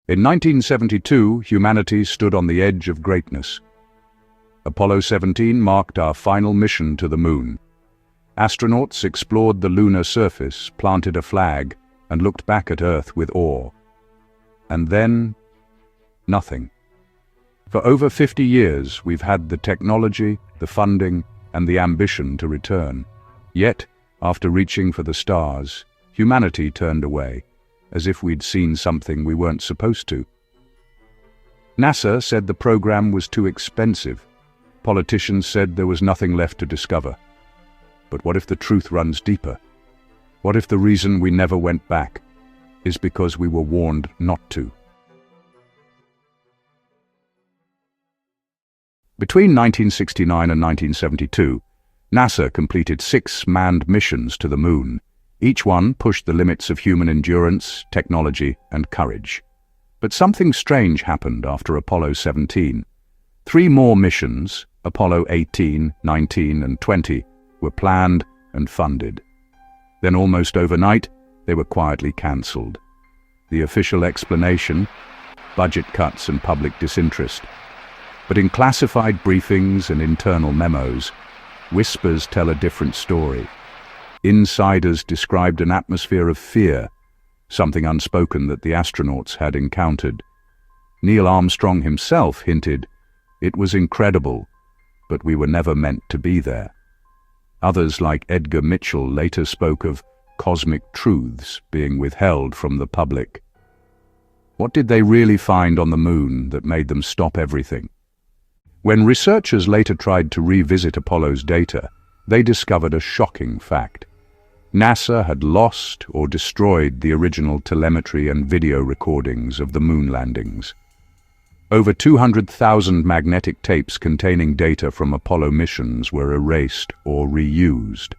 In 1972, humanity stood on the edge of greatness. Apollo 17 marked our final mission to the moon. Astronauts explored the lunar surface, planted a flag, and looked back at Earth with awe. And then, nothing. For over 50 years, we've had the technology, the funding, and the ambition to return. Yet, after reaching for the stars, humanity turned away, as if we'd seen something we weren't supposed to. NASA said the program was too expensive. Politicians said there was nothing left to discover. But what if the truth runs deeper? What if the reason we never went back is because we were warned not to? Between 1969 and 1972, NASA completed 6 manned missions to the moon. Each one pushed the limits of human endurance, technology, and courage. But something strange happened after Apollo 17. 3 more missions, Apollo 18, 19, and 20, were planned and funded. Then almost overnight, they were quietly cancelled. The official explanation? Budget cuts and public disinterest. But in classified briefings and internal memos, whispers tell a different story. Insiders described an atmosphere of fear, something unspoken that the astronauts had encountered. Neil Armstrong himself hinted, "It was incredible, but we were never meant to be there." Others like Edgar Mitchell later spoke of cosmic truths being withheld from the public. What did they really find on the moon that made them stop everything? When researchers later tried to revisit Apollo's data, they discovered a shocking fact. NASA had lost or destroyed the original telemetry and video recordings of the moon landings. Over 200,000 magnetic tapes containing data from Apollo missions were erased or reused.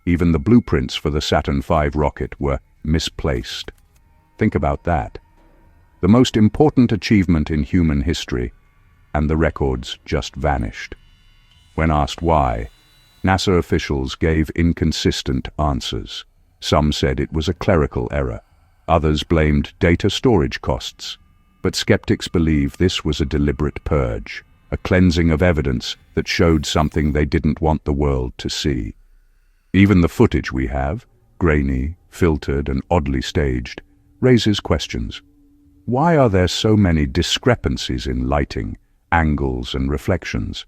Even the blueprints for the Saturn V rocket were misplaced. Think about that. The most important achievement in human history, and the records just vanished. When asked why, NASA officials gave inconsistent answers. Some said it was a clerical error. Others blamed data storage costs. But skeptics believe this was a deliberate purge, a cleansing of evidence that showed something they didn't want the world to see. Even the footage we have, grainy, filtered, and oddly staged, raises questions. Why are there so many discrepancies in lighting, angles, and reflections?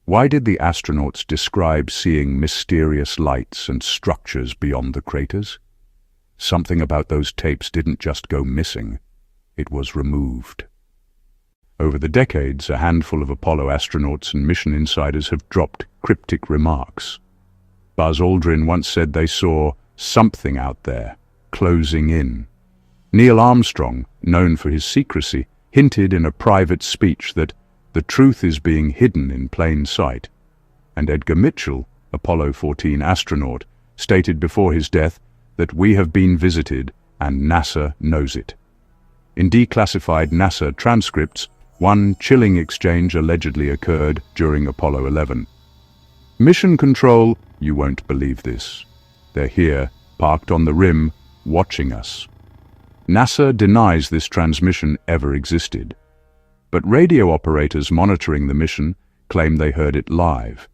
Why did the astronauts describe seeing mysterious lights and structures beyond the craters? Something about those tapes didn't just go missing. It was removed. Over the decades, a handful of Apollo astronauts and mission insiders have dropped cryptic remarks. Buzz Aldrin once said they saw something out there, closing in. Neil Armstrong, known for his secrecy, hinted in a private speech that the truth is being hidden in plain sight. And Edgar Mitchell, Apollo 14 astronaut, stated before his death that we have been visited and NASA knows it. In declassified NASA transcripts, one chilling exchange allegedly occurred during Apollo 11. "Mission Control, you won't believe this. They're here, parked on the rim, watching us." NASA denies this transmission ever existed. But radio operators monitoring the mission claim they heard it live.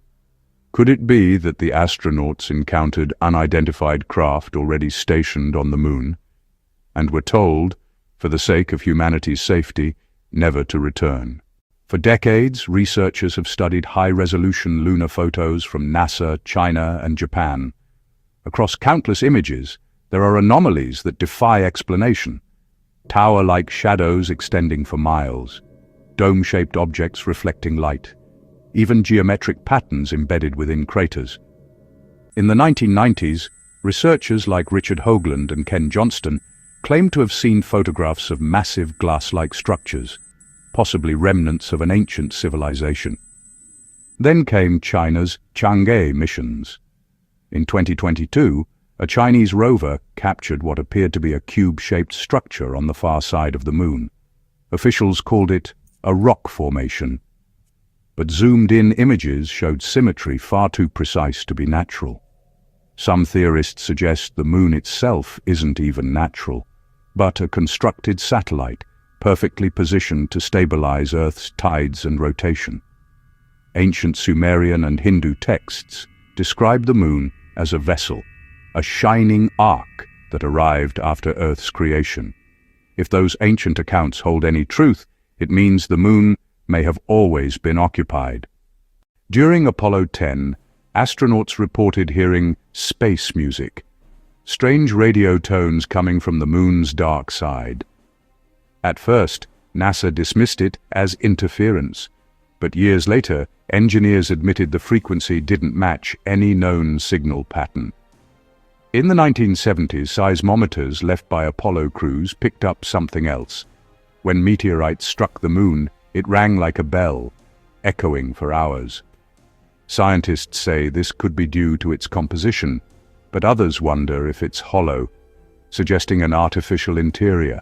Could it be that the astronauts encountered unidentified craft already stationed on the moon, and were told, for the sake of humanity's safety, never to return? For decades, researchers have studied high-resolution lunar photos from NASA, China, and Japan. Across countless images, there are anomalies that defy explanation. Tower-like shadows extending for miles, dome-shaped objects reflecting light, even geometric patterns embedded within craters. In the 1990s, researchers like Richard Hoagland and Ken Johnston claimed to have seen photographs of massive glass-like structures, possibly remnants of an ancient civilization. Then came China's Chang'e missions. In 2022, a Chinese rover captured what appeared to be a cube-shaped structure on the far side of the moon. Officials called it a rock formation. But zoomed-in images showed symmetry far too precise to be natural. Some theorists suggest the moon itself isn't even natural, but a constructed satellite perfectly positioned to stabilize Earth's tides and rotation. Ancient Sumerian and Hindu texts describe the moon as a vessel, a shining ark that arrived after Earth's creation. If those ancient accounts hold any truth, it means the moon may have always been occupied. During Apollo 10, astronauts reported hearing space music, strange radio tones coming from the moon's dark side. At first, NASA dismissed it as interference, but years later, engineers admitted the frequency didn't match any known signal pattern. In the 1970s, seismometers left by Apollo crews picked up something else. When meteorites struck the moon, it rang like a bell, echoing for hours. Scientists say this could be due to its composition, but others wonder if it's hollow, suggesting an artificial interior.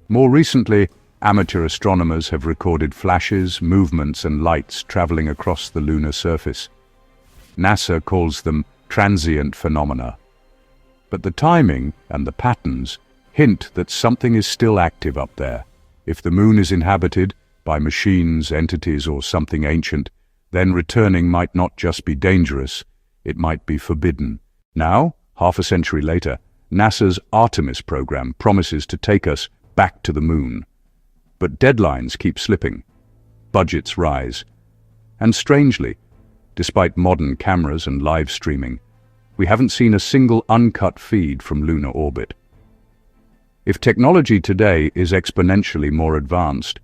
More recently, amateur astronomers have recorded flashes, movements, and lights traveling across the lunar surface. NASA calls them transient phenomena. But the timing and the patterns hint that something is still active up there. If the moon is inhabited by machines, entities, or something ancient, then returning might not just be dangerous, it might be forbidden. Now, half a century later, NASA's Artemis program promises to take us back to the moon. But deadlines keep slipping, budgets rise, and strangely, despite modern cameras and live streaming, we haven't seen a single uncut feed from lunar orbit. If technology today is exponentially more advanced,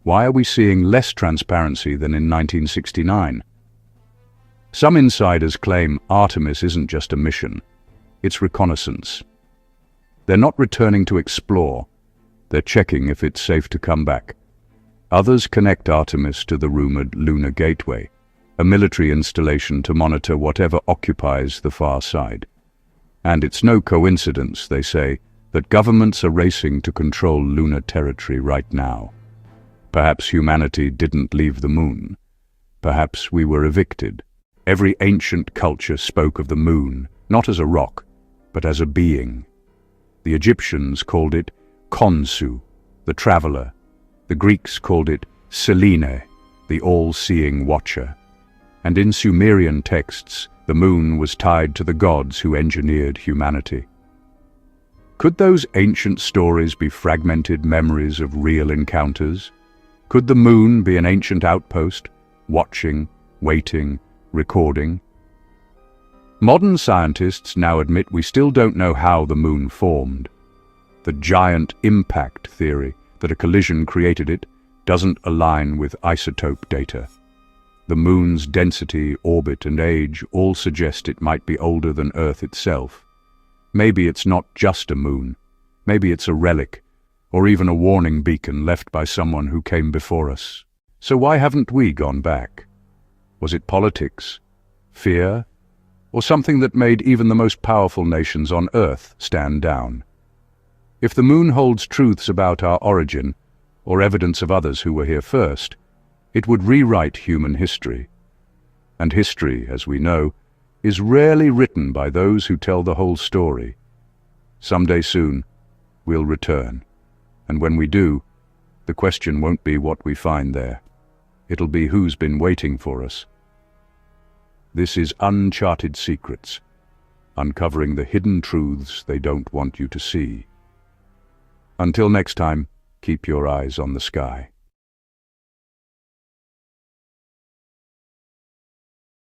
why are we seeing less transparency than in 1969? Some insiders claim Artemis isn't just a mission, it's reconnaissance. They're not returning to explore, they're checking if it's safe to come back. Others connect Artemis to the rumored Lunar Gateway, a military installation to monitor whatever occupies the far side. And it's no coincidence, they say, that governments are racing to control lunar territory right now. Perhaps humanity didn't leave the moon. Perhaps we were evicted. Every ancient culture spoke of the moon, not as a rock, but as a being. The Egyptians called it Khonsu, the traveler. The Greeks called it Selene, the all-seeing watcher. And in Sumerian texts, the moon was tied to the gods who engineered humanity. Could those ancient stories be fragmented memories of real encounters? Could the moon be an ancient outpost, watching, waiting, recording? Modern scientists now admit we still don't know how the moon formed. The giant impact theory, that a collision created it, doesn't align with isotope data. The moon's density, orbit, and age all suggest it might be older than Earth itself. Maybe it's not just a moon. Maybe it's a relic, or even a warning beacon left by someone who came before us. So why haven't we gone back? Was it politics, fear, or something that made even the most powerful nations on Earth stand down? If the moon holds truths about our origin, or evidence of others who were here first, it would rewrite human history. And history, as we know, is rarely written by those who tell the whole story. Someday soon, we'll return. And when we do, the question won't be what we find there. It'll be who's been waiting for us. This is Uncharted Secrets, uncovering the hidden truths they don't want you to see. Until next time, keep your eyes on the sky.